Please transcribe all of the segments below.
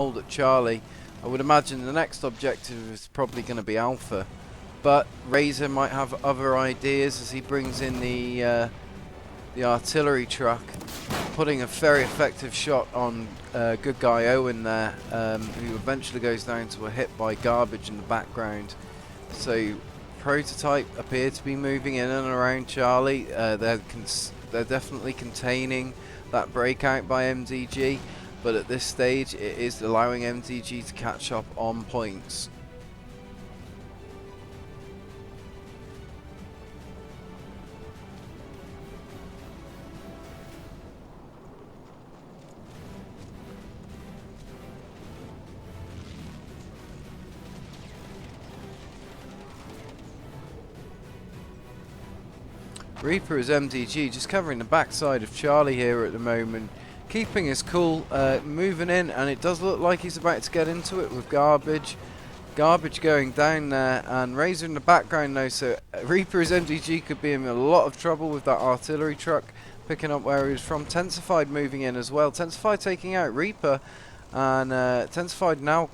hold at Charlie. I would imagine the next objective is probably going to be Alpha, but Razor might have other ideas as he brings in the artillery truck, putting a very effective shot on good guy Owen there, who eventually goes down to a hit by Garbage in the background. So Prototype appear to be moving in and around Charlie. They're definitely containing that breakout by MDG, but at this stage it is allowing MDG to catch up on points. Reaper is MDG, just covering the backside of Charlie here at the moment, keeping his cool, moving in, and it does look like he's about to get into it with Garbage. Garbage going down there, and Razor in the background though, so Reaper is MDG could be in a lot of trouble with that artillery truck, picking up where he was from. Tensified moving in as well, Tensified taking out Reaper, and Tensified now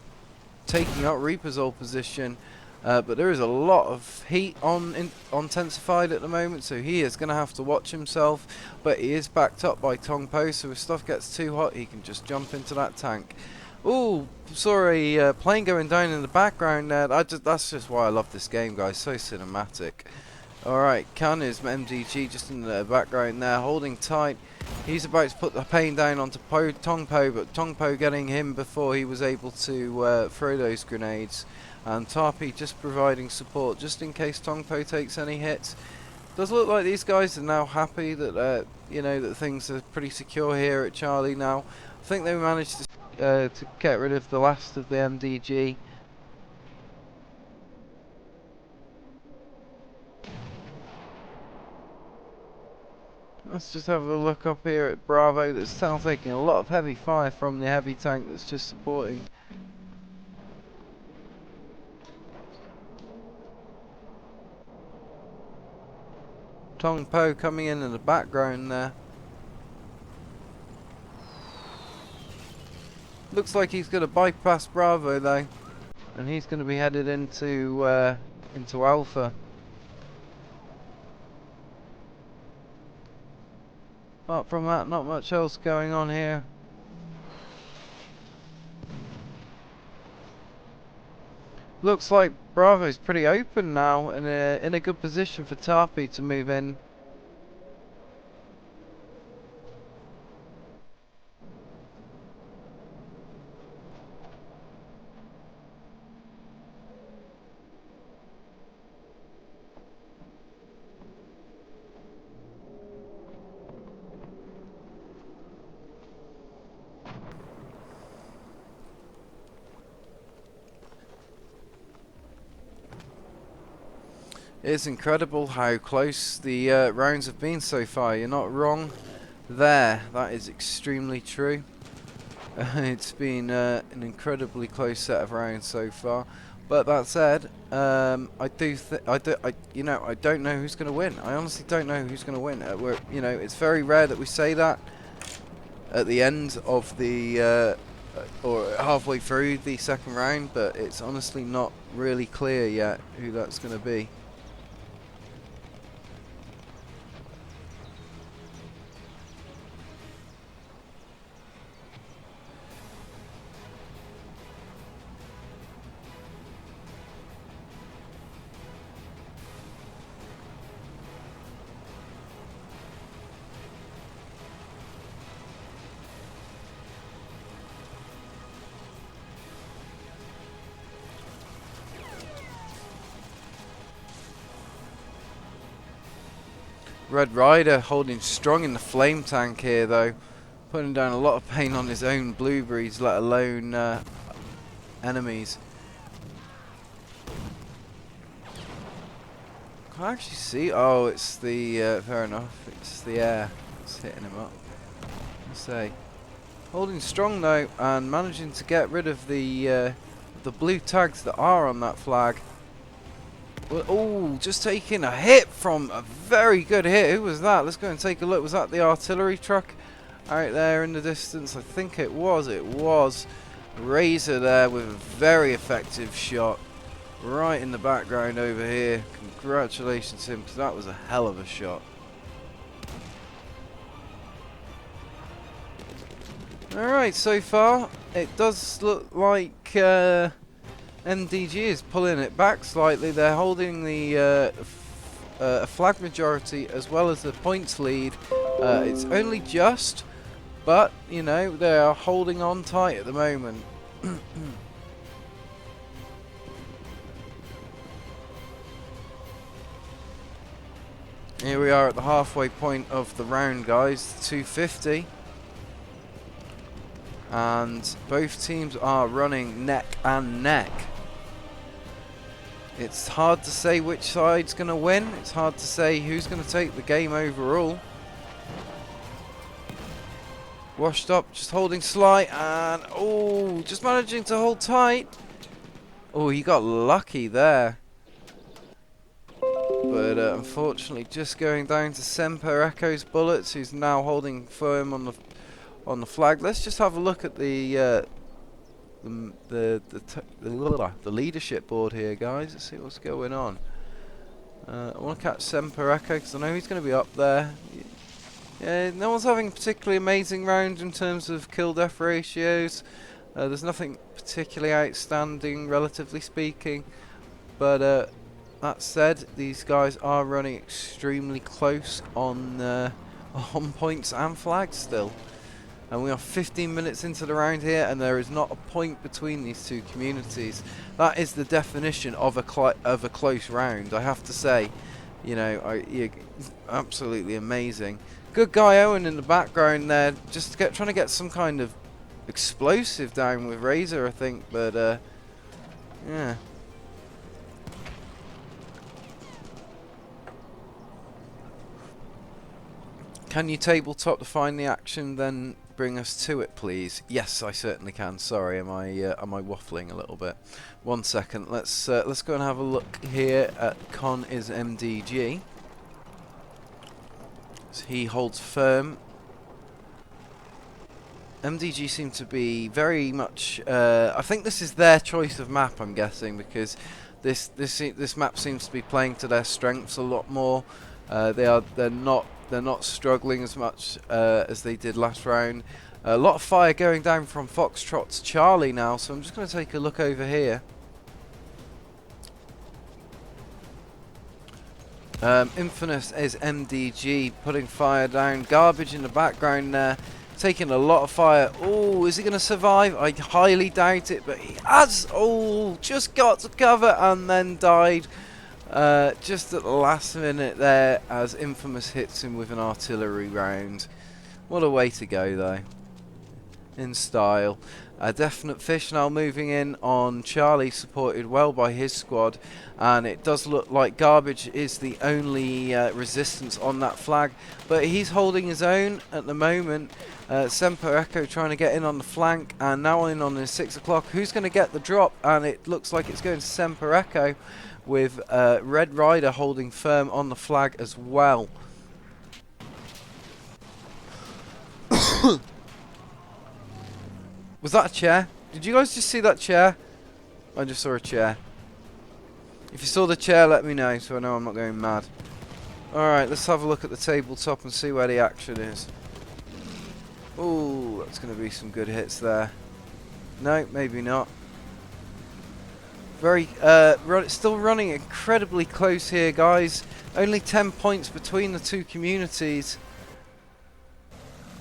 taking out Reaper's old position. But there is a lot of heat on Tensified at the moment, so he is going to have to watch himself. But he is backed up by Tong Po, so if stuff gets too hot, he can just jump into that tank. Ooh, sorry, plane going down in the background there. That's just why I love this game, guys. So cinematic. Alright, Khan is MDG just in the background there, holding tight. He's about to put the pain down onto Tong Po, but Tong Po getting him before he was able to throw those grenades. And Tarpy just providing support just in case Tong Po takes any hits. Does look like these guys are now happy that you know, that things are pretty secure here at Charlie now. I think they managed to get rid of the last of the MDG. Let's just have a look up here at Bravo. That's still taking a lot of heavy fire from the heavy tank that's just supporting. Tong Po coming in the background there. Looks like he's going to bypass Bravo though, and he's going to be headed into Alpha. Apart from that, not much else going on here. Looks like Bravo's pretty open now, and in a good position for Tarpy to move in. It's incredible how close the rounds have been so far. You're not wrong there. That is extremely true. It's been an incredibly close set of rounds so far. But that said, I don't know who's going to win. I honestly don't know who's going to win. It's very rare that we say that at the end of the or halfway through the second round, but it's honestly not really clear yet who that's going to be. Red Rider holding strong in the flame tank here though, putting down a lot of pain on his own blueberries, let alone enemies. Can I actually see? Oh, it's the fair enough. It's the air. It's hitting him up. Let's say, holding strong though, and managing to get rid of the blue tags that are on that flag. Well, oh, just taking a hit from a very good hit. Who was that? Let's go and take a look. Was that the artillery truck out there in the distance? I think it was. It was. Razor there with a very effective shot right in the background over here. Congratulations him, because that was a hell of a shot. Alright, so far it does look like MDG is pulling it back slightly. They're holding the flag majority as well as the points lead. It's only just, but you know, they are holding on tight at the moment. Here we are at the halfway point of the round, guys. 250. And both teams are running neck and neck. It's hard to say which side's going to win. It's hard to say who's going to take the game overall. Washed up, just holding Sly, and oh, just managing to hold tight. Oh, he got lucky there. But unfortunately, just going down to Semper Echo's bullets, who's now holding firm on the flag. Let's just have a look at the leadership board here, guys. Let's see what's going on. I want to catch Semper Echo because I know he's going to be up there. Yeah, no one's having a particularly amazing round in terms of kill-death ratios. There's nothing particularly outstanding, relatively speaking. But that said, these guys are running extremely close on points and flags still. And we are 15 minutes into the round here, and there is not a point between these two communities. That is the definition of a close round, I have to say. You know, absolutely amazing. Good guy Owen in the background there, just trying to get some kind of explosive down with Razor, I think. But yeah. Can you tabletop to find the action, then bring us to it, please? Yes, I certainly can. Sorry, am I waffling a little bit? 1 second. Let's go and have a look here at Con is MDG. So he holds firm. MDG seem to be very much. I think this is their choice of map, I'm guessing, because this map seems to be playing to their strengths a lot more. They're not struggling as much as they did last round. A lot of fire going down from Foxtrot to Charlie now, so I'm just going to take a look over here. Infamous is MDG putting fire down. Garbage in the background there, taking a lot of fire. Oh, is he going to survive? I highly doubt it, but he has. Oh, just got to cover and then died. Just at the last minute there, as Infamous hits him with an artillery round. What a way to go, though. In style. A definite fish now moving in on Charlie, supported well by his squad. And it does look like Garbage is the only resistance on that flag. But he's holding his own at the moment. Semper Echo trying to get in on the flank. And now in on the 6 o'clock. Who's going to get the drop? And it looks like it's going to Semper Echo, with Red Rider holding firm on the flag as well. Was that a chair? Did you guys just see that chair? I just saw a chair. If you saw the chair, let me know so I know I'm not going mad. Alright, let's have a look at the tabletop and see where the action is. Ooh, that's going to be some good hits there. No, maybe not. Still running incredibly close here, guys. Only 10 points between the two communities.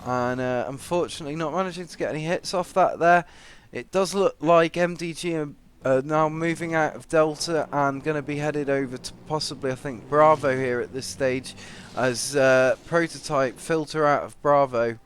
And unfortunately not managing to get any hits off that there. It does look like MDG are now moving out of Delta and going to be headed over to possibly, I think, Bravo here at this stage, as Prototype filter out of Bravo.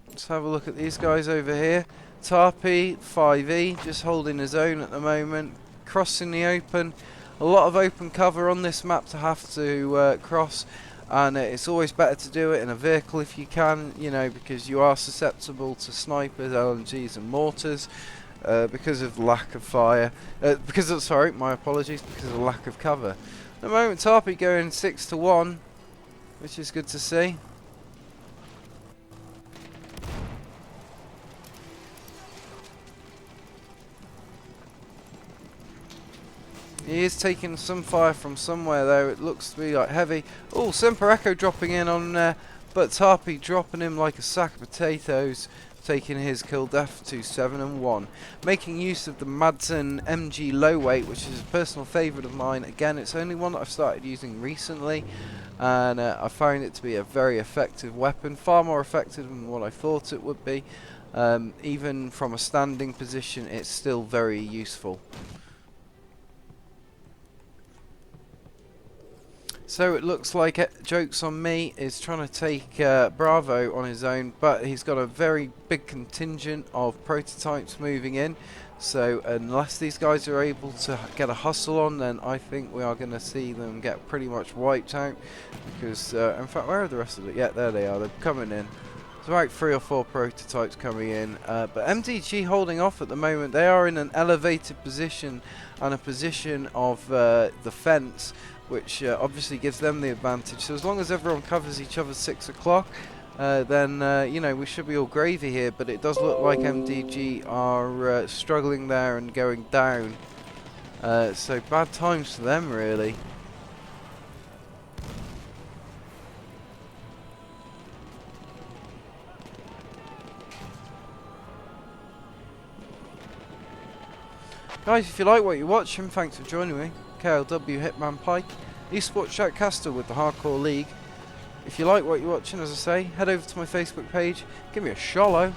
Let's have a look at these guys over here. Tarpy, 5E, just holding his own at the moment. Crossing the open. A lot of open cover on this map to have to cross. And it's always better to do it in a vehicle if you can, you know, because you are susceptible to snipers, LMGs and mortars. Because of lack of fire. Sorry, my apologies, because of lack of cover. At the moment, Tarpy going 6-1, which is good to see. He is taking some fire from somewhere though. It looks to be like heavy. Oh, Semper Echo dropping in on there, but Tarpey dropping him like a sack of potatoes, taking his kill death to 7-1. Making use of the Madsen MG low weight, which is a personal favourite of mine. Again, it's only one that I've started using recently, and I find it to be a very effective weapon, far more effective than what I thought it would be. Even from a standing position, it's still very useful. So it looks like Jokes on Me is trying to take Bravo on his own, but he's got a very big contingent of prototypes moving in. So unless these guys are able to get a hustle on, then I think we are going to see them get pretty much wiped out. Because, in fact, where are the rest of it? Yeah, there they are. They're coming in. There's about 3 or 4 prototypes coming in. But MDG holding off at the moment. They are in an elevated position and a position of defense, which obviously gives them the advantage. So as long as everyone covers each other 6 o'clock, then you know, we should be all gravy here. But it does look like MDG are struggling there and going down. So bad times for them, really. Guys, if you like what you're watching, thanks for joining me. KLW Hitman Pike, Esports Shoutcaster with the Hardcore League. If you like what you're watching, as I say, head over to my Facebook page, give me a shallow.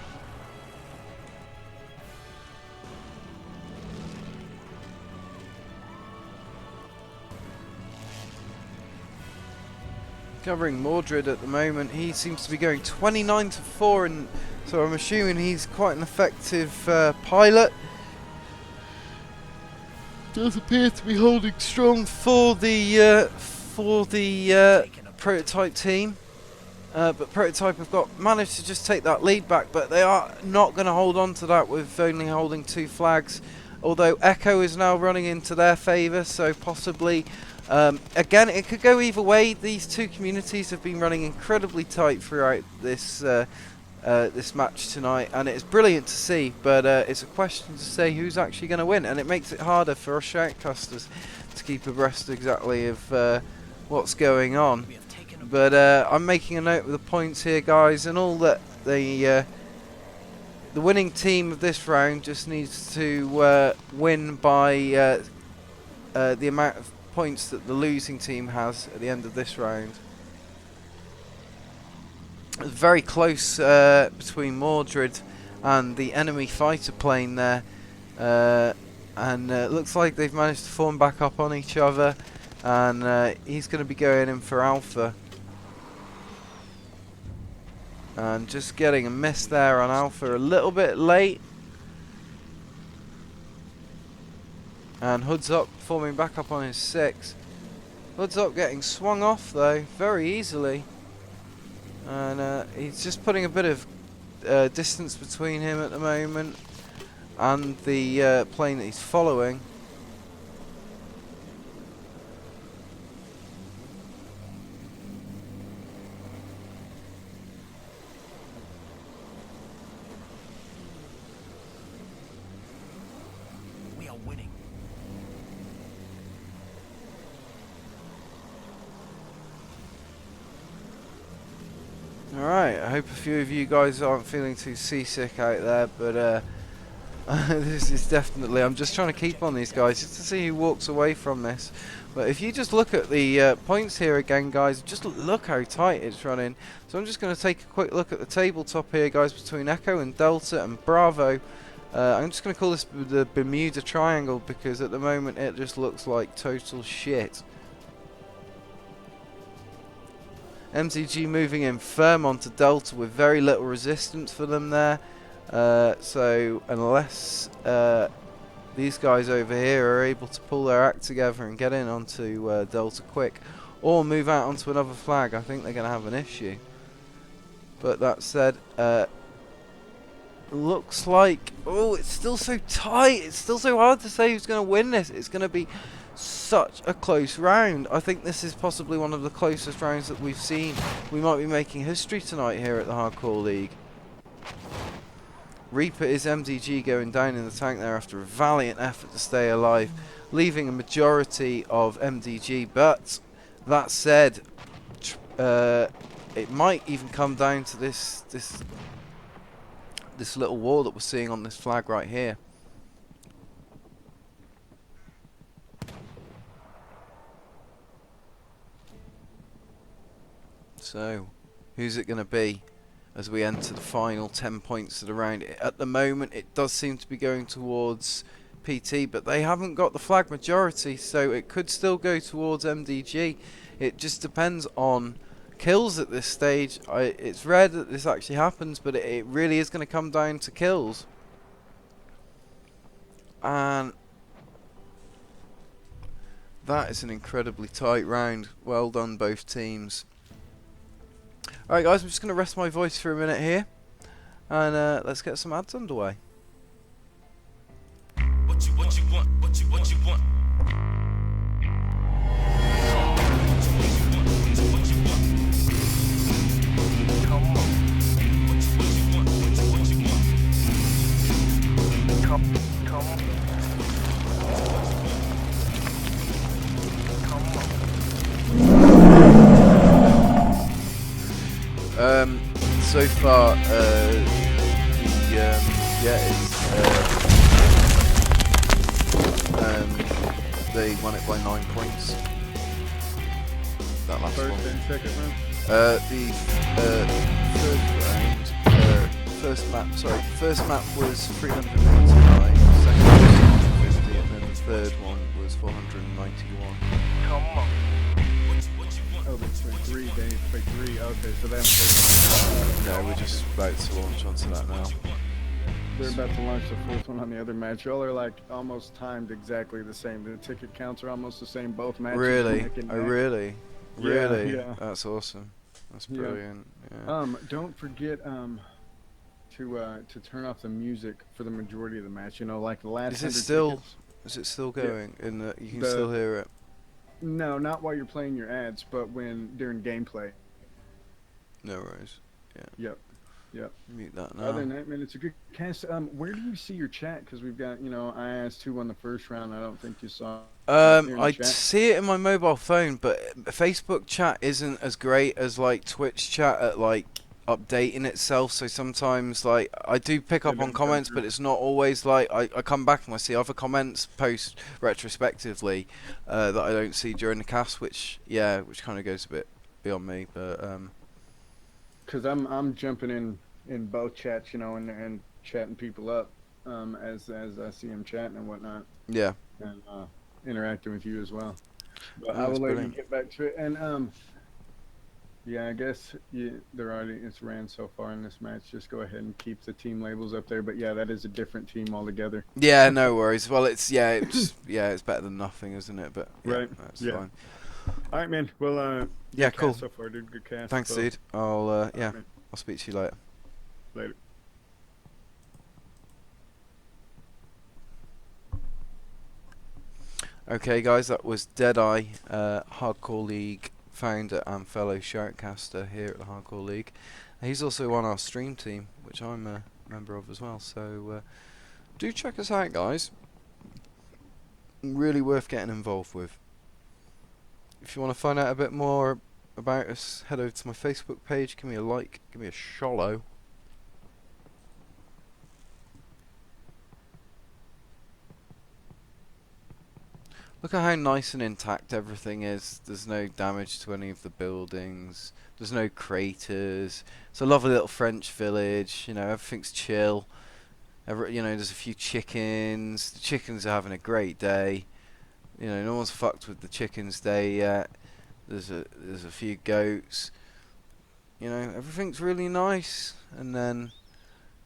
Covering Mordred at the moment, he seems to be going 29-4, and so I'm assuming he's quite an effective pilot. Does appear to be holding strong for the prototype team, but prototype have managed to just take that lead back, but they are not going to hold on to that with only holding 2 flags. Although Echo is now running into their favour, so possibly again it could go either way. These two communities have been running incredibly tight throughout this this match tonight, and it's brilliant to see, but it's a question to say who's actually going to win, and it makes it harder for us shoutcasters to keep abreast exactly of what's going on. But I'm making a note of the points here, guys, and all that the winning team of this round just needs to win by the amount of points that the losing team has at the end of this round. Very close between Mordred and the enemy fighter plane there, and it looks like they've managed to form back up on each other, and he's going to be going in for Alpha, and just getting a miss there on Alpha a little bit late, and Hood's Up forming back up on his 6. Hood's Up getting swung off though very easily. And he's just putting a bit of distance between him at the moment and the plane that he's following. We are winning. Alright, I hope a few of you guys aren't feeling too seasick out there, but this is definitely, I'm just trying to keep on these guys just to see who walks away from this. But if you just look at the points here again, guys, just look how tight it's running. So I'm just going to take a quick look at the tabletop here, guys, between Echo and Delta and Bravo. I'm just going to call this the Bermuda Triangle, because at the moment it just looks like total shit. MTG moving in firm onto Delta with very little resistance for them there. So unless these guys over here are able to pull their act together and get in onto Delta quick, or move out onto another flag, I think they're going to have an issue. But that said, looks like, oh, it's still so tight. It's still so hard to say who's going to win this. It's going to be such a close round. I think this is possibly one of the closest rounds that we've seen. We might be making history tonight here at the Hardcore League. Reaper is MDG going down in the tank there after a valiant effort to stay alive, leaving a majority of MDG. But that said, it might even come down to this little wall that we're seeing on this flag right here. So, who's it going to be as we enter the final 10 points of the round? At the moment, it does seem to be going towards PT, but they haven't got the flag majority, so it could still go towards MDG. It just depends on kills at this stage. It's rare that this actually happens, but it really is going to come down to kills. And that is an incredibly tight round. Well done, both teams. Alright guys, I'm just going to rest my voice for a minute here, and let's get some ads underway. What you want, what you want. Come on. So far, they won it by 9 points. That last one. First and second round? First map was 389, second was 650, and then the third one was 491. Come on. Oh, they played three. They played three. Okay, so they haven't played. No, we're just about to launch onto that now. They're about to launch the fourth one on the other match. Y'all are like almost timed exactly the same. The ticket counts are almost the same. Both matches. Really? Oh, really? Really? Yeah. That's awesome. That's brilliant. Yeah. Don't forget to turn off the music for the majority of the match. You know, like the last. Is it still going? Yeah. In the you can still hear it. No, not while you're playing your ads, but during gameplay. No worries. Yep. Mute that now. Other than that, man, it's a good cast. Where do you see your chat? Because we've got, I asked who won the first round. I don't think you saw. I see it in my mobile phone, but Facebook chat isn't as great as like Twitch chat at like updating itself. So sometimes like I do pick up on comments, but it's not always like I come back and I see other comments post retrospectively that I don't see during the cast, which kind of goes a bit beyond me, but because I'm jumping in both chats, and chatting people up as I see them chatting and whatnot. Yeah. And interacting with you as well. But I That's will let brilliant. you get back to it. And I guess it's ran so far in this match. Just go ahead and keep the team labels up there. But yeah, that is a different team altogether. Yeah, no worries. Well, it's better than nothing, isn't it? But right. That's fine. All right, man. Well, cool. So far, dude. Good cast. Thanks, dude. I'll I'll speak to you later. Later. Okay, guys, that was Deadeye, Hardcore League founder and fellow shoutcaster here at the Hardcore League. He's also on our stream team, which I'm a member of as well. So do check us out, guys. Really worth getting involved with. If you want to find out a bit more about us, head over to my Facebook page, give me a like, give me a shollow. Look at how nice and intact everything is. There's no damage to any of the buildings. There's no craters. It's a lovely little French village. Everything's chill. There's a few chickens. The chickens are having a great day. No one's fucked with the chickens' day yet. There's a few goats. Everything's really nice. And then,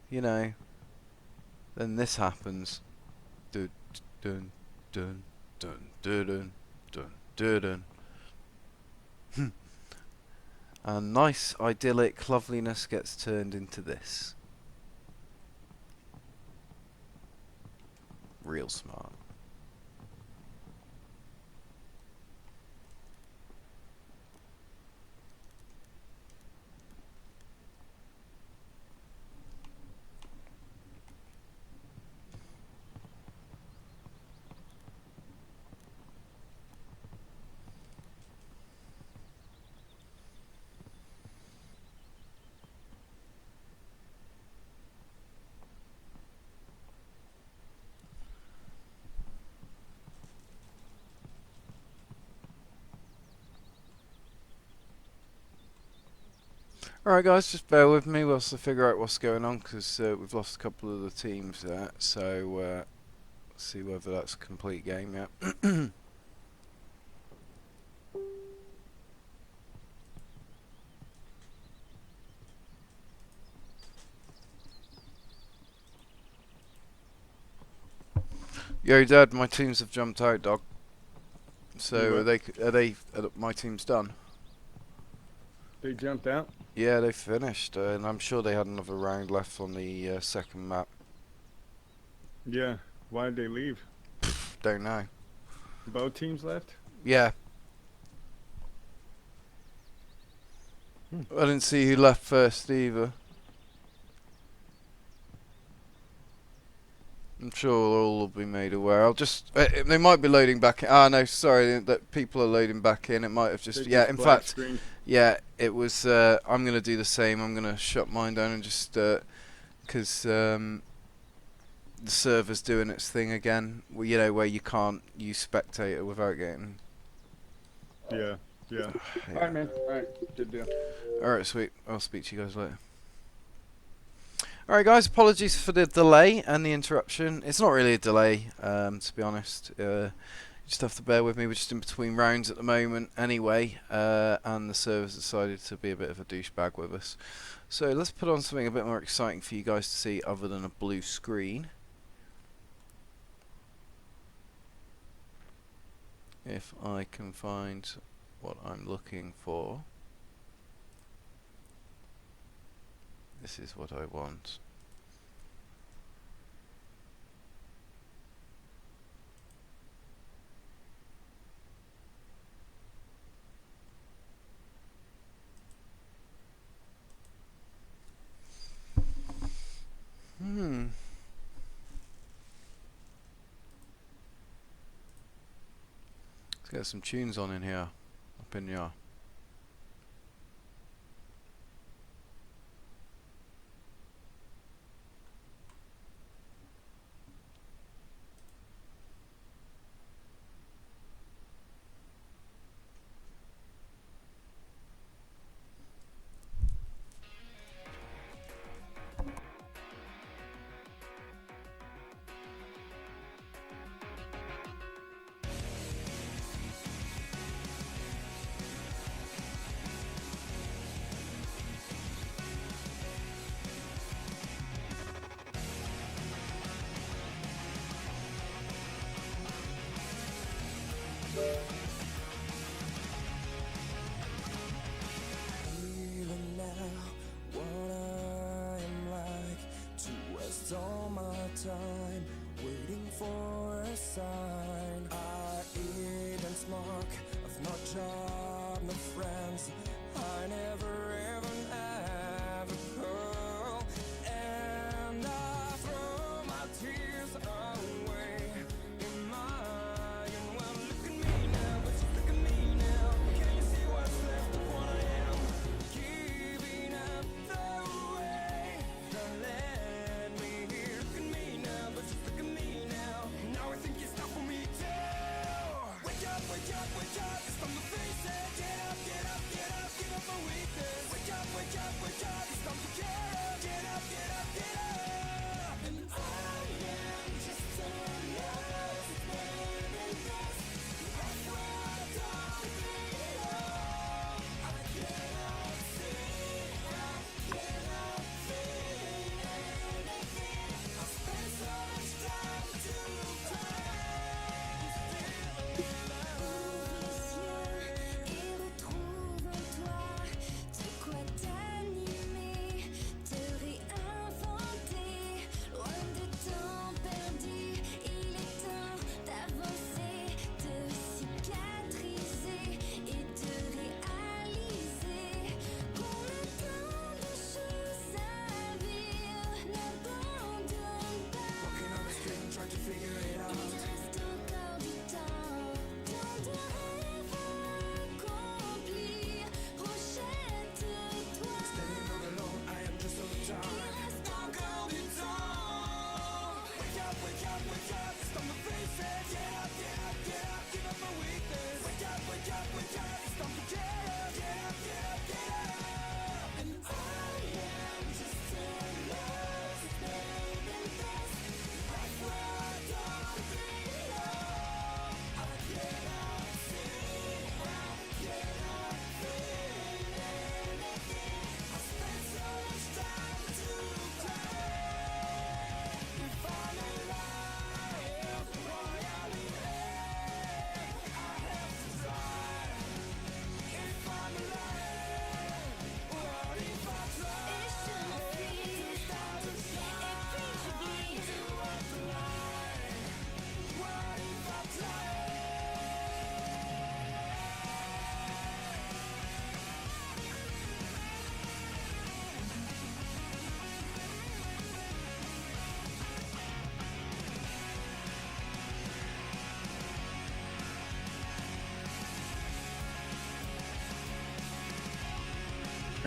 then this happens. Dun dun dun dun dun dun dun dun. And nice idyllic loveliness gets turned into this. Real smart. Alright guys, just bear with me whilst I figure out what's going on, because we've lost a couple of the teams there, so see whether that's a complete game yet. Yo Dad, my teams have jumped out, dog. So are my team's done? They jumped out? Yeah, they finished, and I'm sure they had another round left on the second map. Yeah. Why did they leave? Don't know. Both teams left? Yeah. I didn't see who left first either. I'm sure all will be made aware. I'll just... they might be loading back in. Ah, no, sorry, that people are loading back in. It might have just... Yeah, in fact... Screen. Yeah, it was... I'm going to do the same. I'm going to shut mine down and just... Because the server's doing its thing again. Well, you know, where you can't use spectator without getting... Yeah. Yeah. Alright, man. Alright. Good deal. Alright, sweet. I'll speak to you guys later. Alright guys, apologies for the delay and the interruption. It's not really a delay, to be honest. You just have to bear with me. We're just in between rounds at the moment anyway, and the server's decided to be a bit of a douchebag with us. So let's put on something a bit more exciting for you guys to see other than a blue screen. If I can find what I'm looking for. This is what I want. Let's get some tunes on in here. Up in here. All my time waiting for a sign. I eat and smoke, I've no job, no friends. I never even have a girl, and I throw my tears away in mine. Well, look at me now, but just look at me now. Can you see what's left of what I am? Giving up the way that led me. Look at me now, but just look at me now. Now I think it's not for me too. Wake up, wake up, wake up. It's time to face it. Get up, get up, get up, get up for weakness. Wake up,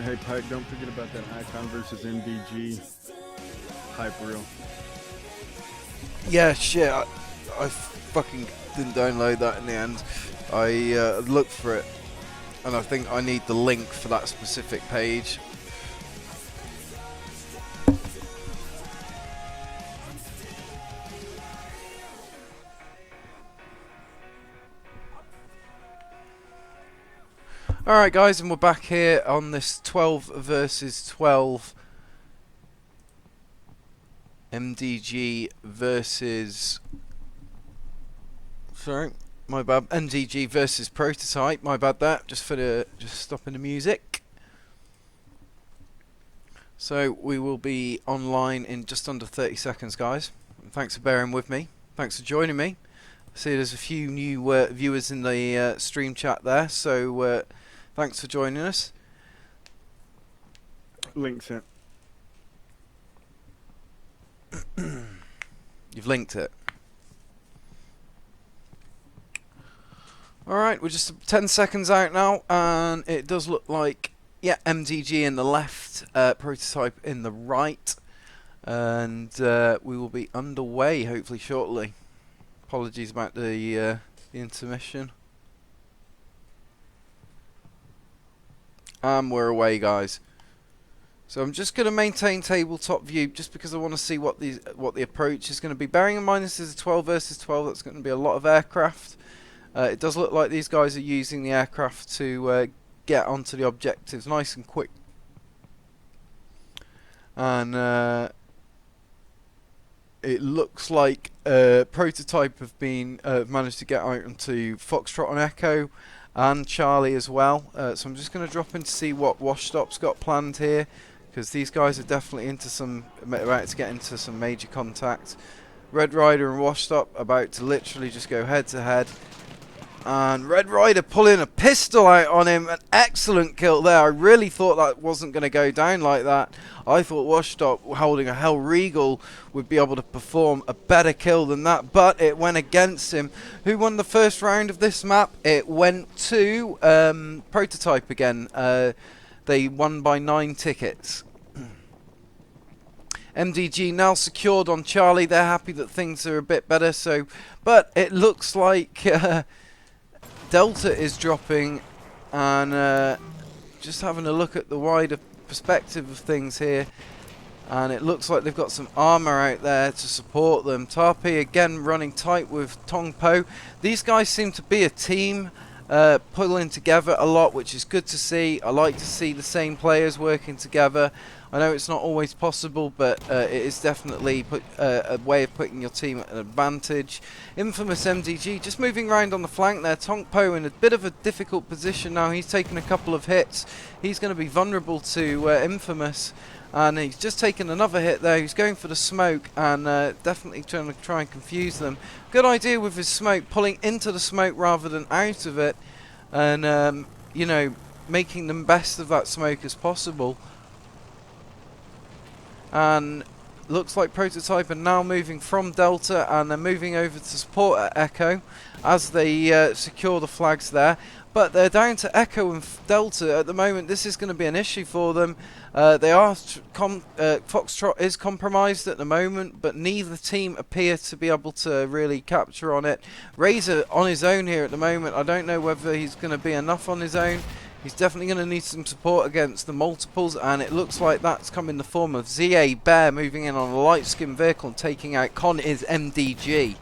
Hey, Pike, don't forget about that Icon versus MDG hype reel. Yeah, shit. I fucking didn't download that in the end. I looked for it, and I think I need the link for that specific page. Alright guys, and we're back here on this 12 versus 12 MDG versus... Sorry, my bad. MDG versus Prototype, my bad that. Just stopping the music. So we will be online in just under 30 seconds, guys. Thanks for bearing with me. Thanks for joining me. I see there's a few new viewers in the stream chat there, so thanks for joining us. Link sent. You've linked it. Alright, we're just 10 seconds out now, and it does look like, yeah, MDG in the left, Prototype in the right, and we will be underway hopefully shortly. Apologies about the intermission. And we're away, guys. So I'm just going to maintain tabletop view just because I want to see what the approach is going to be. Bearing in mind this is a 12 versus 12, that's going to be a lot of aircraft. It does look like these guys are using the aircraft to get onto the objectives nice and quick. And it looks like Prototype have been managed to get out onto Foxtrot and Echo and Charlie as well. So I'm just going to drop in to see what Washtop's got planned here, because these guys are definitely about to get into some major contact. Red Rider and Washtop about to literally just go head to head. And Red Rider pulling a pistol out on him. An excellent kill there. I really thought that wasn't going to go down like that. I thought Washtop holding a Hell Regal would be able to perform a better kill than that, but it went against him. Who won the first round of this map? It went to Prototype again. They won by 9 tickets. MDG now secured on Charlie. They're happy that things are a bit better. So, but it looks like Delta is dropping, and just having a look at the wider perspective of things here, and it looks like they've got some armor out there to support them. Tarpi again running tight with Tong Po. These guys seem to be a team, pulling together a lot, which is good to see. I like to see the same players working together. I know it's not always possible, but it is definitely a way of putting your team at an advantage. Infamous MDG just moving around on the flank there. Tong Po in a bit of a difficult position now. He's taken a couple of hits. He's going to be vulnerable to Infamous, and he's just taken another hit there. He's going for the smoke and definitely trying to try and confuse them. Good idea with his smoke, pulling into the smoke rather than out of it, and you know, making the best of that smoke as possible. And looks like Prototype are now moving from Delta, and they're moving over to support at Echo as they secure the flags there. But they're down to Echo and Delta at the moment. This is going to be an issue for them. Foxtrot is compromised at the moment, but neither team appear to be able to really capture on it. Razor on his own here at the moment. I don't know whether he's going to be enough on his own. He's definitely going to need some support against the multiples, and it looks like that's come in the form of ZA Bear moving in on a light skin vehicle and taking out Con is MDG.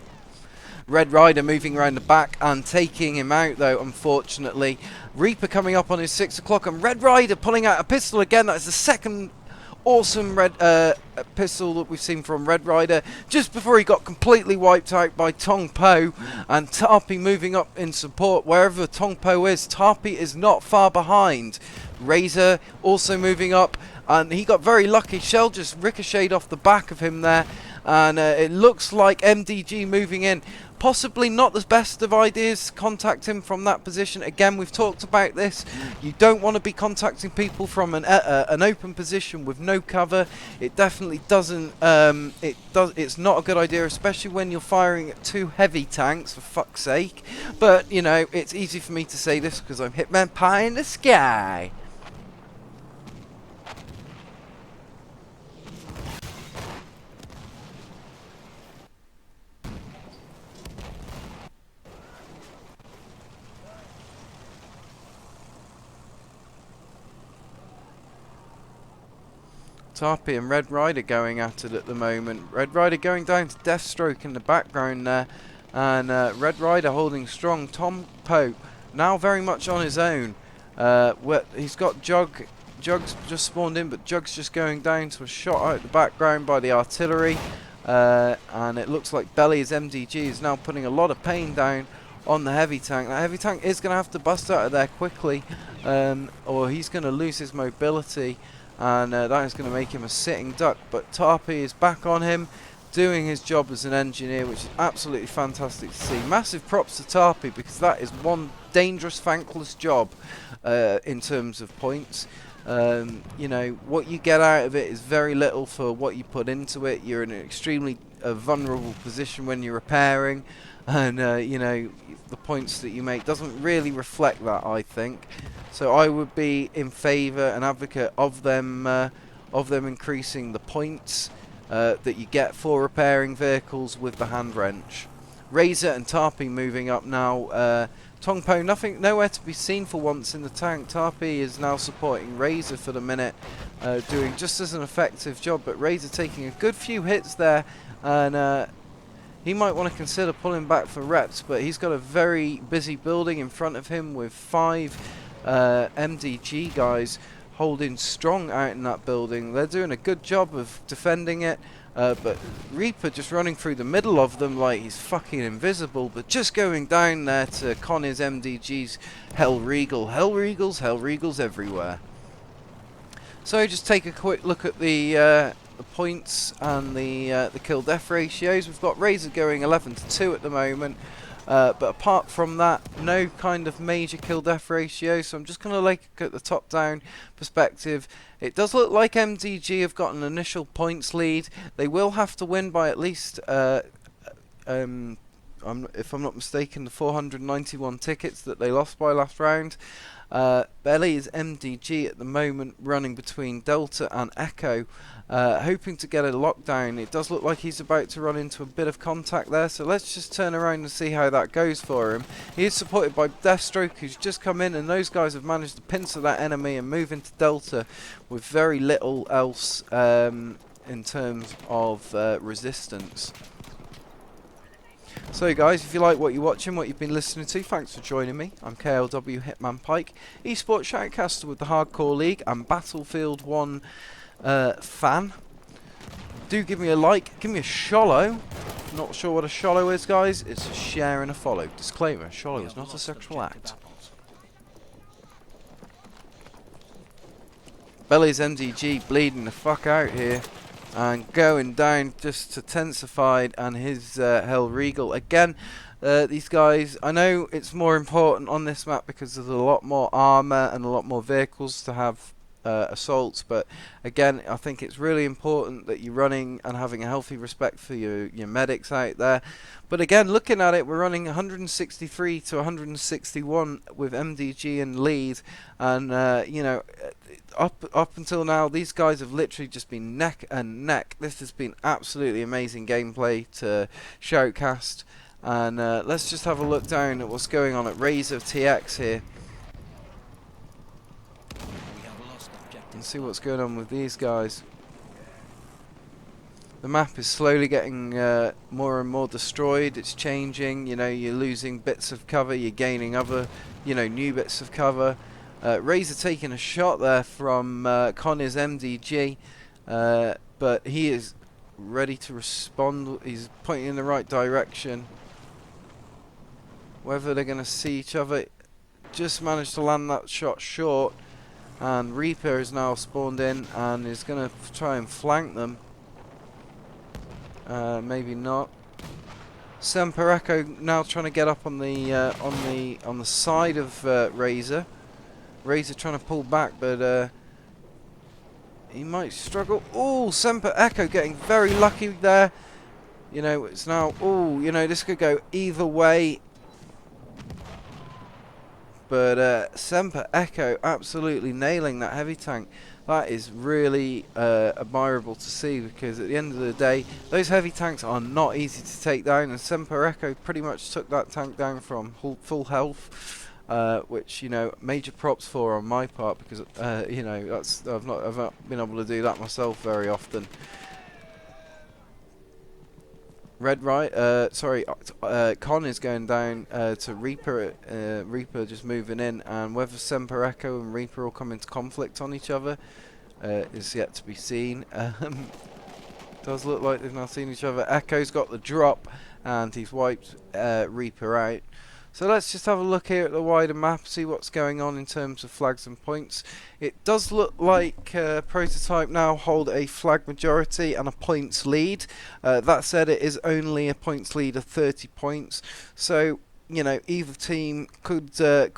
Red Rider moving around the back and taking him out though, unfortunately. Reaper coming up on his 6 o'clock, and Red Rider pulling out a pistol again. That's the second awesome pistol that we've seen from Red Rider, just before he got completely wiped out by Tong Po. And Tarpi moving up in support wherever Tong Po is. Tarpi is not far behind. Razor also moving up, and he got very lucky. Shell just ricocheted off the back of him there, and it looks like MDG moving in. Possibly not the best of ideas to contact him from that position. Again, we've talked about this. You don't want to be contacting people from an open position with no cover. It definitely doesn't. It's not a good idea, especially when you're firing at 2 heavy tanks. For fuck's sake! But you know, it's easy for me to say this because I'm Hitman Pie in the Sky. Tarpey and Red Rider going at it at the moment. Red Rider going down to Deathstroke in the background there. And Red Rider holding strong. Tom Poe now very much on his own. He's got Jug's just spawned in, but Jug's just going down to a shot out the background by the artillery. And it looks like Belly's MDG is now putting a lot of pain down on the heavy tank. That heavy tank is going to have to bust out of there quickly, or he's going to lose his mobility, and that is going to make him a sitting duck. But Tarpey is back on him, doing his job as an engineer, which is absolutely fantastic to see. Massive props to Tarpey, because that is one dangerous, thankless job in terms of points. You know, what you get out of it is very little for what you put into it. You're in an extremely vulnerable position when you're repairing, and you know, the points that you make doesn't really reflect that, I think. So I would be in favour and advocate of them increasing the points that you get for repairing vehicles with the hand wrench. Razor and Tarpey moving up now. Tongpo, nowhere to be seen for once in the tank. Tarpey is now supporting Razor for the minute, doing just as an effective job, but Razor taking a good few hits there, and he might want to consider pulling back for reps, but he's got a very busy building in front of him with 5 MDG guys holding strong out in that building. They're doing a good job of defending it. But Reaper just running through the middle of them like he's fucking invisible, but just going down there to con his MDG's Hell Regal. Hell Regals everywhere. So just take a quick look at the points and the kill death ratios. We've got Razor going 11-2 at the moment. But apart from that, no kind of major kill death ratio, so I'm just going to look at the top down perspective. It does look like MDG have got an initial points lead. They will have to win by at least, if I'm not mistaken, the 491 tickets that they lost by last round. Belly is MDG at the moment, running between Delta and Echo, hoping to get a lockdown. It does look like he's about to run into a bit of contact there, so let's just turn around and see how that goes for him. He is supported by Deathstroke, who's just come in, and those guys have managed to pincer that enemy and move into Delta with very little else in terms of resistance. So guys, if you like what you're watching, what you've been listening to, thanks for joining me. I'm KLW Hitman Pike, esports shoutcaster with the Hardcore League and Battlefield 1 fan. Do give me a like, give me a shollow. Not sure what a shollow is, guys. It's a share and a follow. Disclaimer, shollow is not a sexual act. Belly's MDG bleeding the fuck out here. And going down just to Tensified and his Hell Regal. Again, these guys, I know it's more important on this map because there's a lot more armor and a lot more vehicles to have assaults, but again, I think it's really important that you're running and having a healthy respect for your medics out there. But again, looking at it, we're running 163 to 161 with MDG in lead, and you know, up until now, these guys have literally just been neck and neck. This has been absolutely amazing gameplay to shoutcast, and let's just have a look down at what's going on at Razor TX here and see what's going on with these guys. The map is slowly getting more and more destroyed. It's changing, you know, you're losing bits of cover, you're gaining other, you know, new bits of cover. Razor taking a shot there from Connor's MDG, but he is ready to respond. He's pointing in the right direction. Whether they're going to see each other, just managed to land that shot short, and Reaper is now spawned in and is going to try and flank them. Maybe not. Semper Echo now trying to get up on the side of Razor. Razor trying to pull back, but he might struggle. Oh, Semper Echo getting very lucky there. You know, it's now, oh, you know, this could go either way. But Semper Echo absolutely nailing that heavy tank. That is really admirable to see, because at the end of the day, those heavy tanks are not easy to take down, and Semper Echo pretty much took that tank down from full health. which, you know, major props for on my part, because you know, that's I've not been able to do that myself very often. Con is going down to Reaper. Reaper just moving in, and whether Semper Echo and Reaper will come into conflict on each other is yet to be seen. Does look like they've not seen each other. Echo's got the drop, and he's wiped Reaper out. So let's just have a look here at the wider map, see what's going on in terms of flags and points. It does look like Prototype now hold a flag majority and a points lead. That said, it is only a points lead of 30 points. So, you know, either team could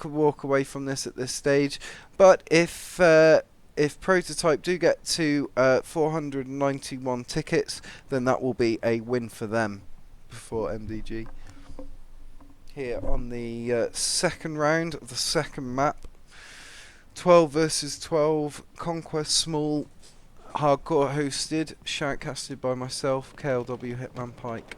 walk away from this at this stage. But if Prototype do get to 491 tickets, then that will be a win for them before MDG. Here on the second round of the second map, 12 versus 12, Conquest Small, hardcore hosted, shoutcasted by myself, KLW Hitman Pike.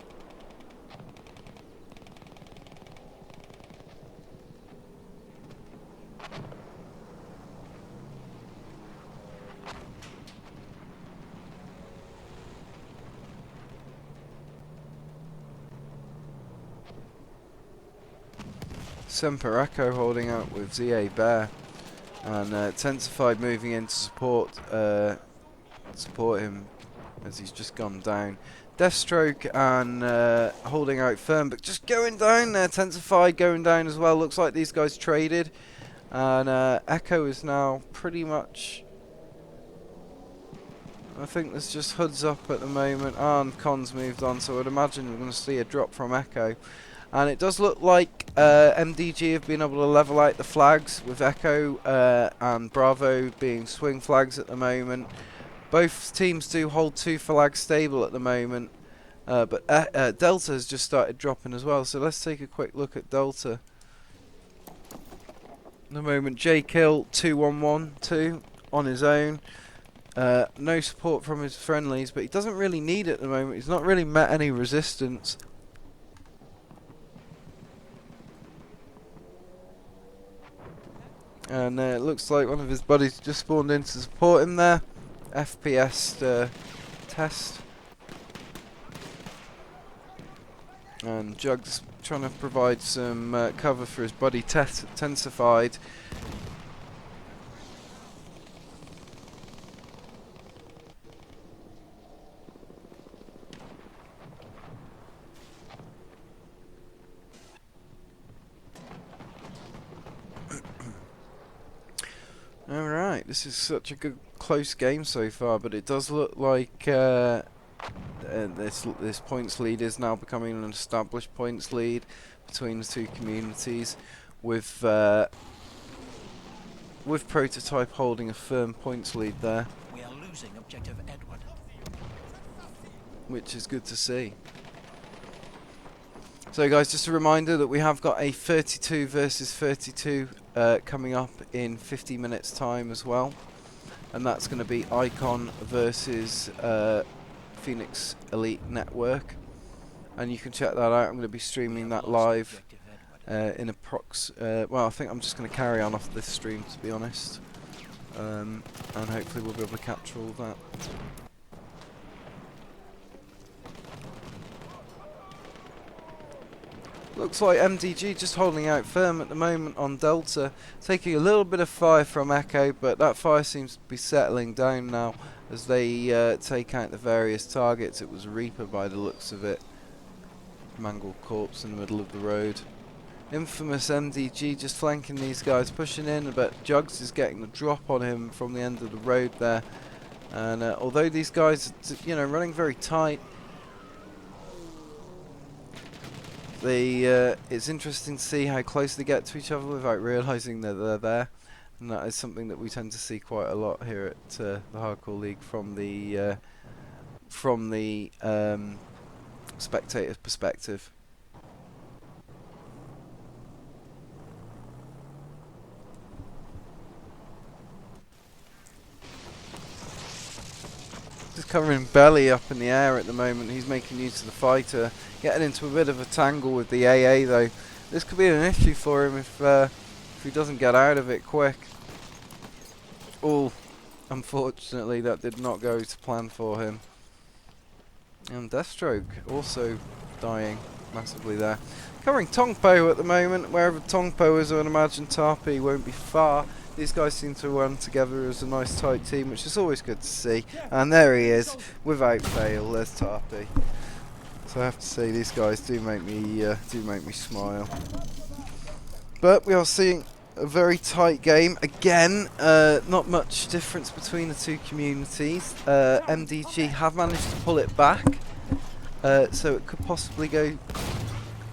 Semper Echo holding out with ZA Bear, and Tensified moving in to support him as he's just gone down. Deathstroke and holding out firm, but just going down there. Tensified going down as well. Looks like these guys traded, and Echo is now pretty much. I think there's just hoods up at the moment, and Con's moved on, so I'd imagine we're going to see a drop from Echo. And it does look like MDG have been able to level out the flags, with Echo and Bravo being swing flags at the moment. Both teams do hold 2 flags stable at the moment, but Delta has just started dropping as well. So let's take a quick look at Delta. At the moment, J Kill 2112 on his own. No support from his friendlies, but he doesn't really need it at the moment. He's not really met any resistance. And it looks like one of his buddies just spawned in to support him there. FPS test. And Jug's trying to provide some cover for his buddy Tensified. Alright, this is such a good close game so far, but it does look like this points lead is now becoming an established points lead between the two communities, with Prototype holding a firm points lead there. We are losing objective Edward, which is good to see. So guys, just a reminder that we have got a 32 versus 32 coming up in 50 minutes time as well, and that's going to be Icon versus Phoenix Elite Network, and you can check that out. I'm going to be streaming that live in well, I think I'm just going to carry on off this stream, to be honest, and hopefully we'll be able to capture all that. Looks like MDG just holding out firm at the moment on Delta, taking a little bit of fire from Echo, but that fire seems to be settling down now as they take out the various targets. It was Reaper by the looks of it. Mangled corpse in the middle of the road. Infamous MDG just flanking these guys, pushing in, but Jugs is getting the drop on him from the end of the road there. And although these guys are, you know, running very tight, it's interesting to see how close they get to each other without realising that they're there, and that is something that we tend to see quite a lot here at the Hardcore League from the spectator's perspective. Just covering Belly up in the air at the moment. He's making use of the fighter, getting into a bit of a tangle with the AA though. This could be an issue for him if if he doesn't get out of it quick. Oh, unfortunately that did not go to plan for him. And Deathstroke also dying massively there. Covering Tongpo at the moment. Wherever Tongpo is, I would imagine Tarpy won't be far. These guys seem to run together as a nice tight team, which is always good to see. And there he is, without fail. There's Tarpy. So I have to say, these guys do make me smile. But we are seeing a very tight game again. Not much difference between the two communities. MDG have managed to pull it back, so it could possibly go.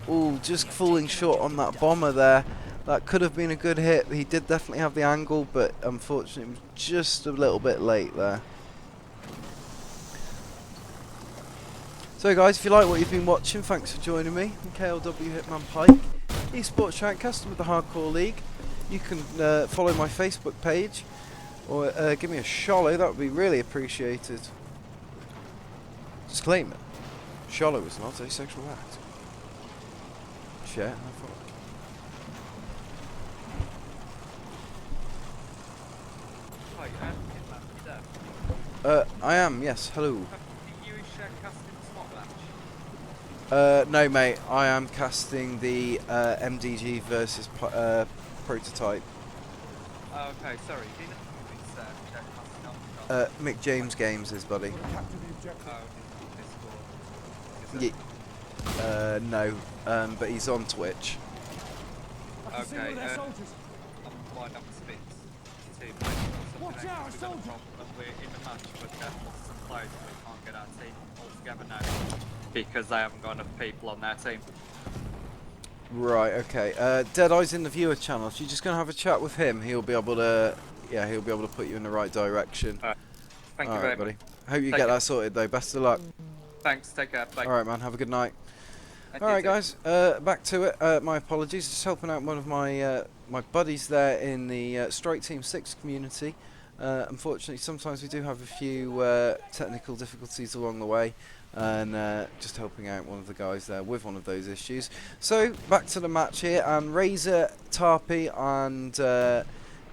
Ooh, just falling short on that bomber there. That could have been a good hit. He did definitely have the angle, but unfortunately it was just a little bit late there. So guys, if you like what you've been watching, thanks for joining me. KLW Hitman Pike, eSports Shoutcaster with the Hardcore League. You can follow my Facebook page, or give me a shallow, that would be really appreciated. Disclaimer, shallow is not a sexual act. Share, have fun. Hi, Hitman, you there? I am, yes, hello. Do you cast in the spot match? No mate, I am casting the MDG versus prototype. Oh, okay, sorry. Do you know who it's casting on? Mick James Games is, buddy. No, but he's on Twitch. Okay, I'm lined up to speak to team. Watch out, soldier! We're in the match, but there's some players we can't get our team all together now because they haven't got enough people on their team. Right, okay. Deadeye's in the viewer channel. So you're just gonna have a chat with him. He'll be able to, yeah, he'll be able to put you in the right direction. Thank you very buddy. much. Hope you get that sorted though. Best of luck. Thanks. Take care. Bye. All right, man. Have a good night. And All you right, too. guys. Back to it. My apologies. Just helping out one of my my buddies there in the Strike Team 6 community. Unfortunately, sometimes we do have a few technical difficulties along the way, and just helping out one of the guys there with one of those issues. So back to the match here, and Razor, Tarpy, and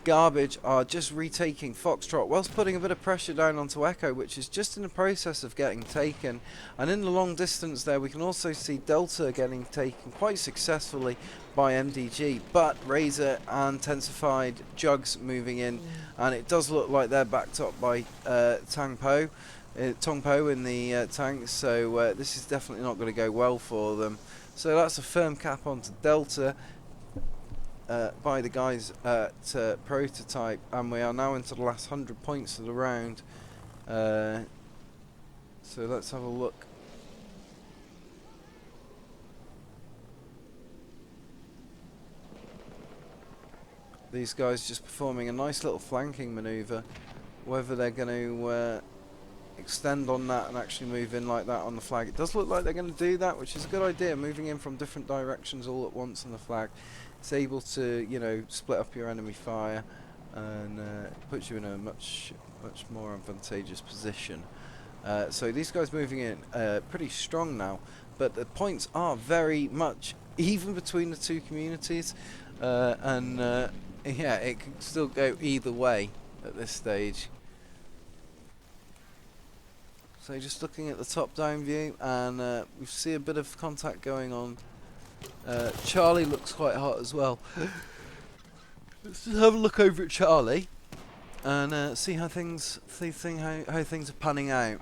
Garbage are just retaking Foxtrot, whilst putting a bit of pressure down onto Echo, which is just in the process of getting taken. And in the long distance there, we can also see Delta getting taken quite successfully by MDG, but Razor and Tensified Jugs moving in, and it does look like they're backed up by Tongpo in the tank, so this is definitely not going to go well for them. So that's a firm cap onto Delta by the guys at Prototype, and we are now into the last 100 points of the round. So let's have a look. These guys just performing a nice little flanking manoeuvre. Whether they're going to extend on that and actually move in like that on the flag. It does look like they're going to do that, which is a good idea, moving in from different directions all at once on the flag. It's able to, you know, split up your enemy fire and puts you in a much more advantageous position. So these guys moving in pretty strong now, but the points are very much even between the two communities, and yeah, it can still go either way at this stage. So just looking at the top-down view, and we see a bit of contact going on. Charlie looks quite hot as well. Let's just have a look over at Charlie and see how things how things are panning out.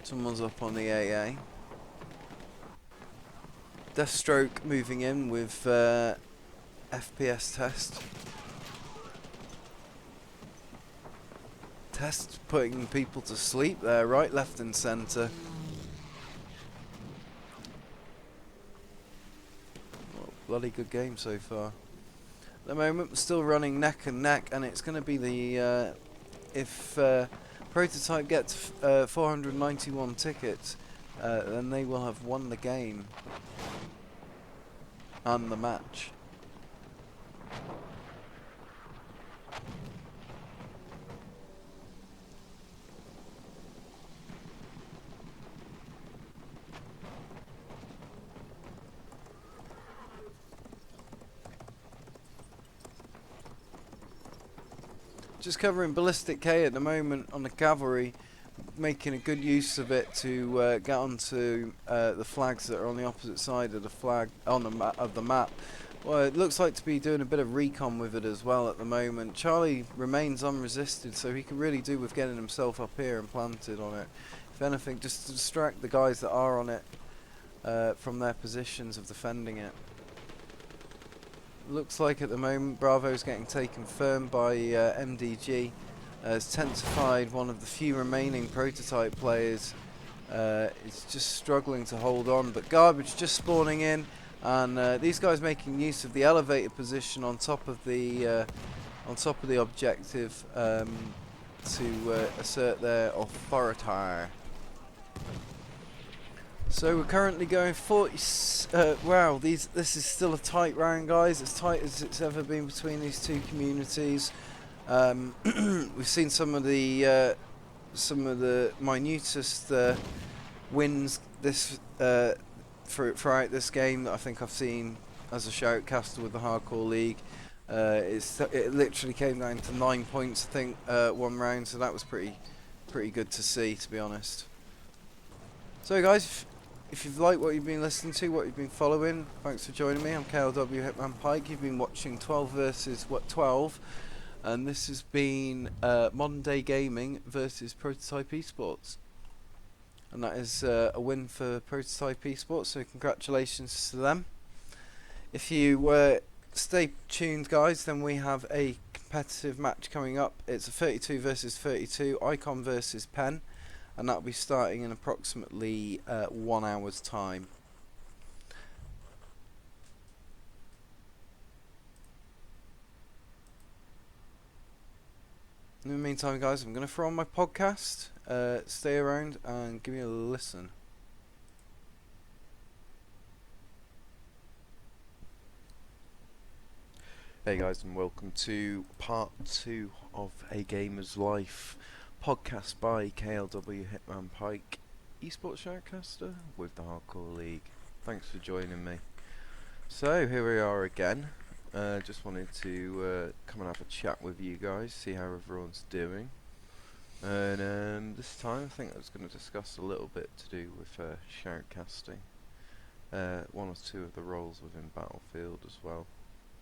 Someone's up on the AA. Deathstroke moving in with FPS test. Test putting people to sleep there, right, left and centre. Well, bloody good game so far. At the moment we're still running neck and neck, and it's going to be the if Prototype gets 491 tickets, then they will have won the game and the match. just covering Ballistic K at the moment on the cavalry, making a good use of it to get onto the flags that are on the opposite side of the flag on the map. Well, it looks like to be doing a bit of recon with it as well at the moment. Charlie remains unresisted, so he can really do with getting himself up here and planted on it. If anything, just to distract the guys that are on it from their positions of defending it. Looks like at the moment Bravo's getting taken firm by MDG. Has Tensified, one of the few remaining prototype players, is just struggling to hold on, but Garbage just spawning in, and these guys making use of the elevator position on top of the objective to assert their authority. So we're currently going 40. Wow, this is still a tight round, guys. As tight as it's ever been between these two communities. We've seen some of the minutest wins this throughout this game that I think I've seen as a shoutcaster with the Hardcore League. It literally came down to 9 points, I think, one round. So that was pretty good to see, to be honest. So guys, if you've liked what you've been listening to, what you've been following, thanks for joining me. I'm KLW Hitman Pike. You've been watching 12 versus 12, and this has been Modern Day Gaming versus Prototype Esports, and that is a win for Prototype Esports. So congratulations to them. If you stay tuned, guys, then we have a competitive match coming up. It's a 32 versus 32, Icon versus Pen. And that'll be starting in approximately 1 hour's time. In the meantime, guys, I'm going to throw on my podcast. Stay around and give me a listen. Hey guys, and welcome to part 2 of A Gamer's Life podcast by KLW Hitman Pike, esports shoutcaster with the Hardcore League. Thanks for joining me. So here we are again. Just wanted to come and have a chat with you guys, see how everyone's doing. And this time I think I was going to discuss a little bit to do with shoutcasting. 1 or 2 of the roles within Battlefield as well.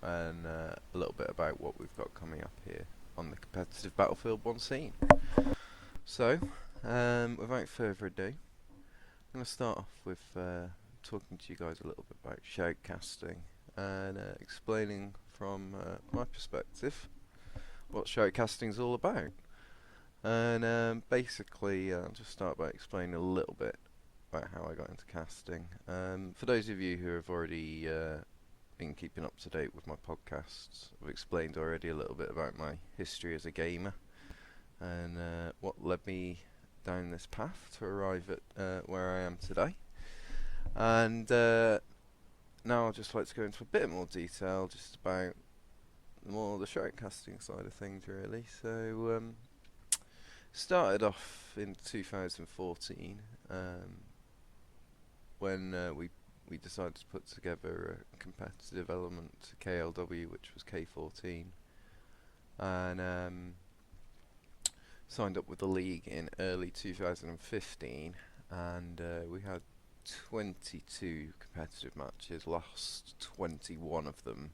And a little bit about what we've got coming up here on the competitive Battlefield 1 scene. So, without further ado, I'm going to start off with talking to you guys a little bit about shoutcasting and explaining from my perspective what shoutcasting is all about. And basically, I'll just start by explaining a little bit about how I got into casting. For those of you who have already been keeping up to date with my podcasts, I've explained already a little bit about my history as a gamer and what led me down this path to arrive at where I am today. And now I'd just like to go into a bit more detail just about more the shoutcasting side of things, really. So started off in 2014 when we decided to put together a competitive element to KLW, which was K14, and signed up with the league in early 2015, and we had 22 competitive matches, lost 21 of them,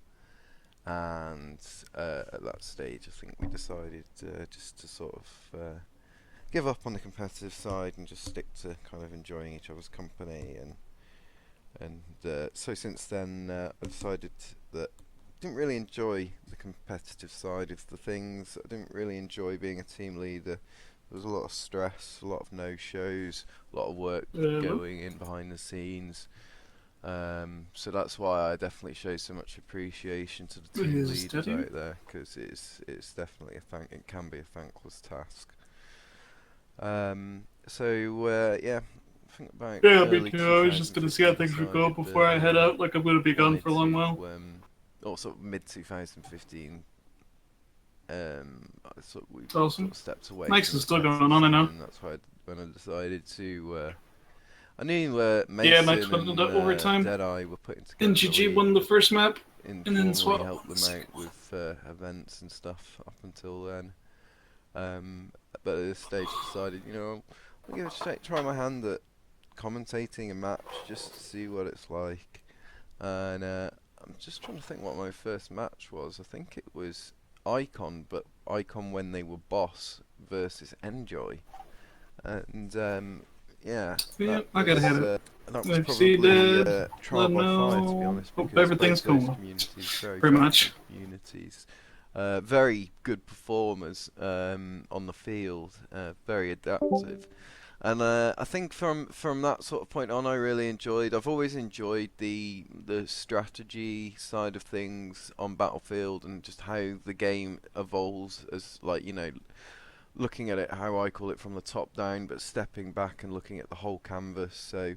and at that stage I think we decided just to sort of give up on the competitive side and just stick to kind of enjoying each other's company. And so since then I decided that I didn't really enjoy the competitive side of the things. I didn't really enjoy being a team leader. There was a lot of stress, a lot of no-shows, a lot of work going in behind the scenes. So that's why I definitely show so much appreciation to the team leaders out there, because it's definitely it can be a thankless task. So yeah. About yeah, me too. I was just gonna see how things would go before I head out. Like, I'm gonna be gone for a long while. Also, mid 2015. So we awesome. Sort of stepped away. Mike's is still going on, I know. And that's why when I decided to. I knew Mason yeah, Mike's went overtime. Deadeye were putting together. And GG won the first map, and then swap. helped them out with events and stuff up until then. But at this stage, I decided, you know, I'll give it a try my hand at commentating a match just to see what it's like. And I'm just trying to think what my first match was. I think it was Icon, but Icon when they were Boss versus Enjoy. And yeah, Yeah, I gotta head it. that was If she probably did, trial let by fire, to be know. honest, Hope because everything's both those cool. communities, very Pretty friendly much. communities, very good performers on the field, very adaptive. And I think from that sort of point on, I really enjoyed. I've always enjoyed the strategy side of things on Battlefield and just how the game evolves as, like, you know, looking at it how I call it from the top down, but stepping back and looking at the whole canvas. So,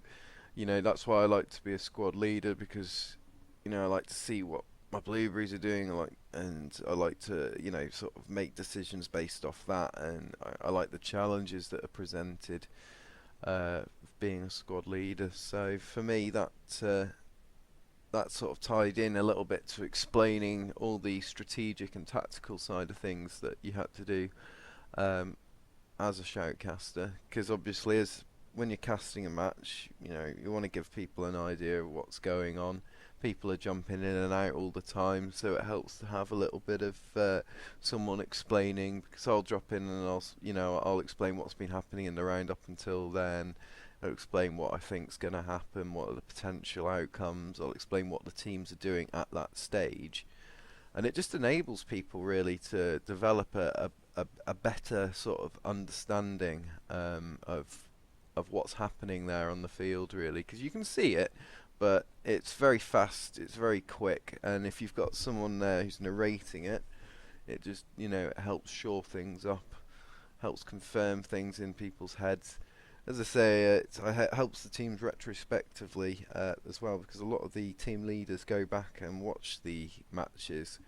you know, that's why I like to be a squad leader, because, you know, I like to see what my blueberries are doing, and I like to, you know, sort of make decisions based off that, and I like the challenges that are presented being a squad leader. So for me, that sort of tied in a little bit to explaining all the strategic and tactical side of things that you had to do as a shoutcaster, because obviously when you're casting a match, you know, you want to give people an idea of what's going on. People are jumping in and out all the time, so it helps to have a little bit of someone explaining, because I'll drop in and I'll explain what's been happening in the round up until then. I'll explain what I think's going to happen, what are the potential outcomes. I'll explain what the teams are doing at that stage, and it just enables people really to develop a better sort of understanding of what's happening there on the field, really, because you can see it, but it's very fast, it's very quick, and if you've got someone there who's narrating it, it just, you know, it helps shore things up, helps confirm things in people's heads. As I say, it helps the teams retrospectively as well, because a lot of the team leaders go back and watch the matches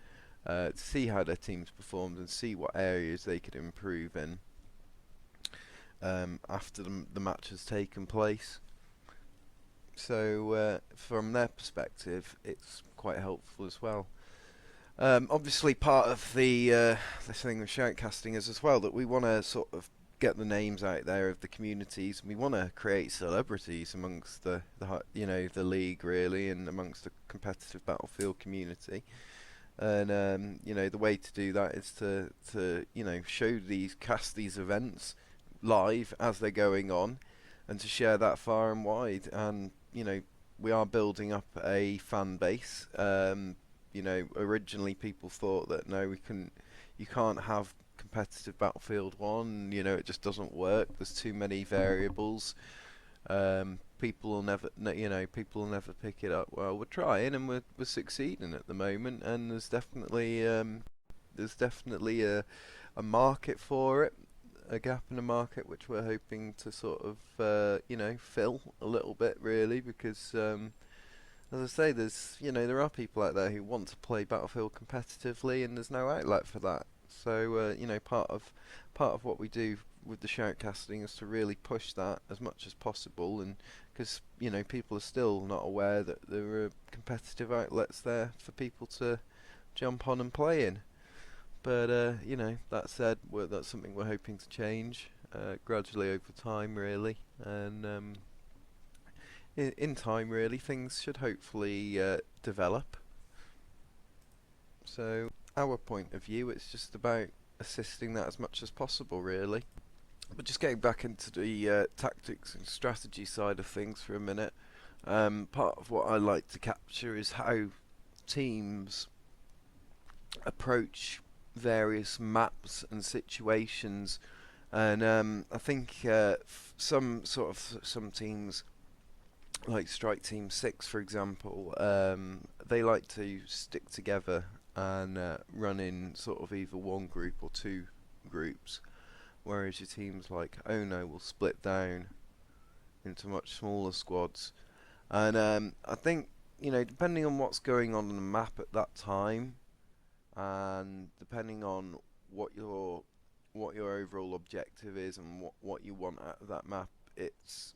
to see how their teams performed and see what areas they could improve in after the match has taken place. So from their perspective, it's quite helpful as well. Obviously, part of the thing with shoutcasting is as well that we want to sort of get the names out there of the communities. We want to create celebrities amongst the league, really, and amongst the competitive Battlefield community. And the way to do that is to cast these events live as they're going on, and to share that far and wide. And we are building up a fan base. Originally people thought that no, you can't have competitive Battlefield 1. It just doesn't work. There's too many variables. People will never pick it up. Well, we're trying, and we're succeeding at the moment, and there's definitely a market for it, a gap in the market which we're hoping to sort of fill a little bit, really, because as I say, there are people out there who want to play Battlefield competitively, and there's no outlet for that. So part of what we do with the shoutcasting is to really push that as much as possible, and because people are still not aware that there are competitive outlets there for people to jump on and play in. But that said, that's something we're hoping to change gradually over time, really, and in time, really, things should hopefully develop. So our point of view, it's just about assisting that as much as possible, really. But just getting back into the tactics and strategy side of things for a minute, part of what I like to capture is how teams approach various maps and situations. And I think some teams, like Strike Team 6 for example, they like to stick together and run in sort of either one group or two groups, whereas your teams like Ono will split down into much smaller squads. And I think, depending on what's going on the map at that time, and depending on what your overall objective is and what you want out of that map, it's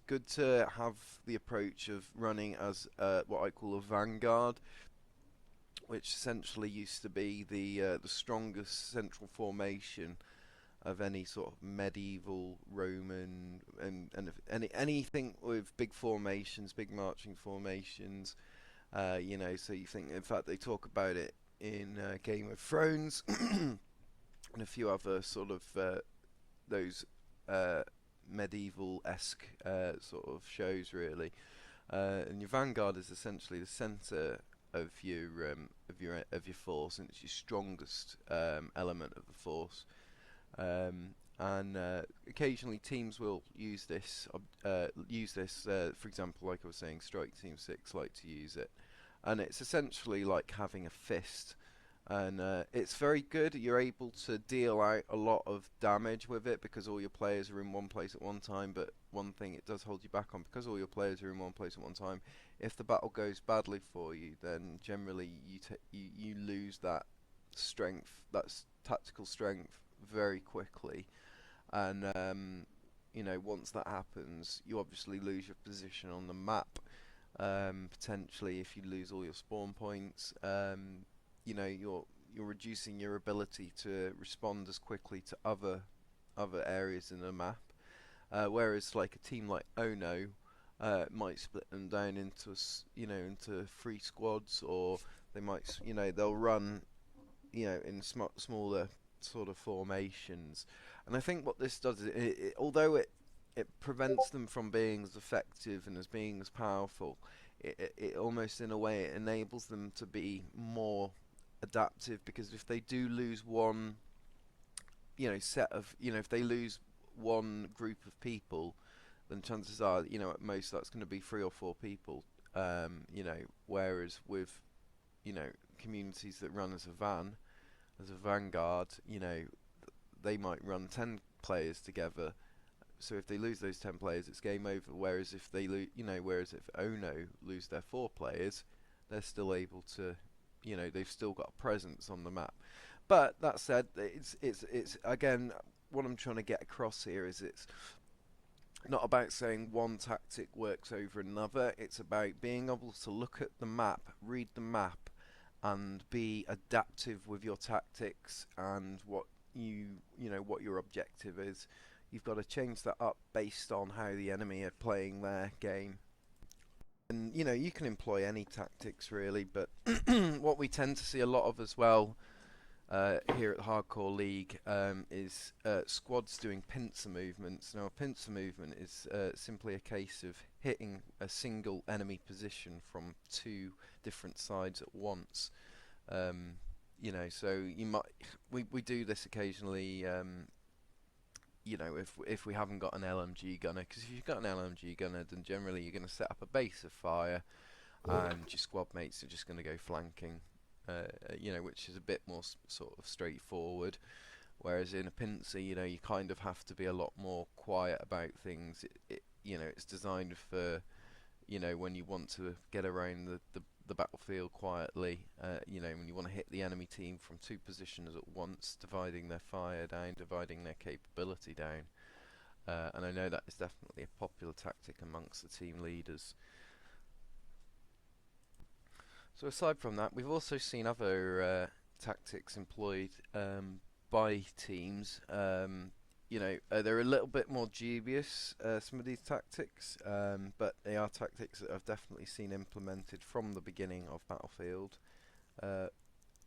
good to have the approach of running as what I call a vanguard, which essentially used to be the strongest central formation of any sort of medieval Roman and anything with big formations, big marching formations. You know, so you think, in fact, they talk about it in Game of Thrones and a few other sort of those medieval-esque sort of shows, really. And your vanguard is essentially the centre of your force, and it's your strongest element of the force. And occasionally teams will use this. For example, like I was saying, Strike Team 6 like to use it, and it's essentially like having a fist. And it's very good. You're able to deal out a lot of damage with it because all your players are in one place at one time. But one thing it does hold you back on, because all your players are in one place at one time, if the battle goes badly for you, then generally you lose that strength, that tactical strength, very quickly. And you know, once that happens, you obviously lose your position on the map. Potentially, if you lose all your spawn points, you know, you're reducing your ability to respond as quickly to other areas in the map. Whereas like a team like Ono might split them down into into 3 squads, or they might they'll run in smaller sort of formations. And I think what this does is although it prevents them from being as effective and as being as powerful, it almost in a way it enables them to be more adaptive, because if they do lose one set of if they lose one group of people, then chances are at most that's going to be 3 or 4 people. Whereas with communities that run as a vanguard, they might run 10 players together. So if they lose those 10 players, it's game over. Whereas if they whereas if Ono lose their 4 players, they're still able to they've still got a presence on the map. But that said, it's again, what I'm trying to get across here is it's not about saying one tactic works over another. It's about being able to look at the map, read the map, and be adaptive with your tactics and what what your objective is. You've got to change that up based on how the enemy are playing their game. And you can employ any tactics really, but what we tend to see a lot of as well here at the Hardcore League is squads doing pincer movements. Now a pincer movement is simply a case of hitting a single enemy position from 2 different sides at once. So we do this occasionally. If we haven't got an LMG gunner, because if you've got an LMG gunner, then generally you're going to set up a base of fire, and your squad mates are just going to go flanking, which is a bit more sort of straightforward. Whereas in a pincer, you kind of have to be a lot more quiet about things. It's designed for, when you want to get around the battlefield quietly, when you want to hit the enemy team from 2 positions at once, dividing their fire down, dividing their capability down. And I know that is definitely a popular tactic amongst the team leaders. So aside from that, we've also seen other tactics employed by teams. They're a little bit more dubious, some of these tactics, but they are tactics that I've definitely seen implemented from the beginning of Battlefield.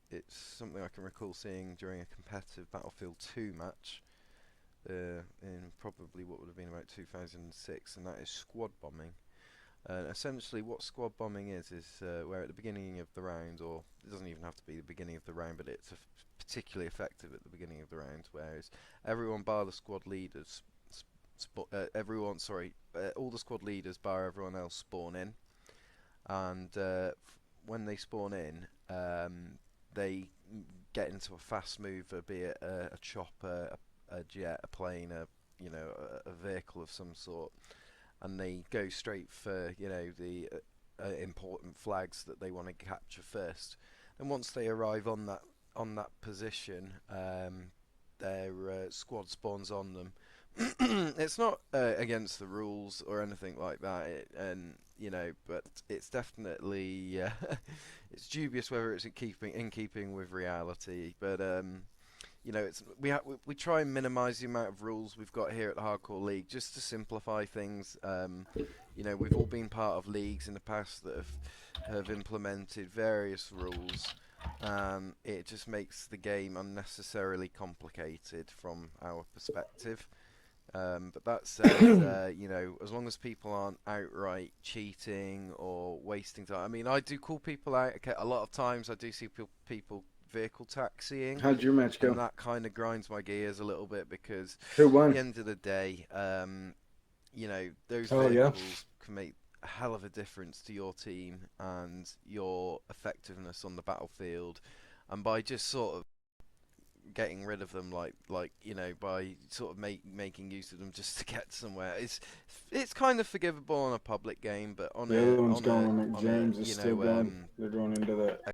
It's something I can recall seeing during a competitive Battlefield 2 match in probably what would have been about 2006, and that is squad bombing. Essentially what squad bombing is where at the beginning of the round, or it doesn't even have to be the beginning of the round, but it's particularly effective at the beginning of the round, whereas everyone bar the squad leaders, all the squad leaders bar everyone else spawn in, and when they spawn in, they get into a fast mover, be it a chopper, a jet, a plane, a vehicle of some sort, and they go straight for the important flags that they want to capture first. And once they arrive on that position, their squad spawns on them, it's not against the rules or anything like that, but it's definitely it's dubious whether it's in keeping with reality. But it's we try and minimise the amount of rules we've got here at the Hardcore League just to simplify things. We've all been part of leagues in the past that have implemented various rules. It just makes the game unnecessarily complicated from our perspective. But that said, as long as people aren't outright cheating or wasting time. I mean, I do call people out. Okay, a lot of times I do see people vehicle taxiing. How'd your match go? And that kind of grinds my gears a little bit because Who at won? the end of the day, those Oh, yeah. vehicles can make a hell of a difference to your team and your effectiveness on the battlefield. And by just sort of getting rid of them, by sort of making use of them just to get somewhere, it's kind of forgivable on a public game, but on The other one's on going. a James is still going. They're going into that. a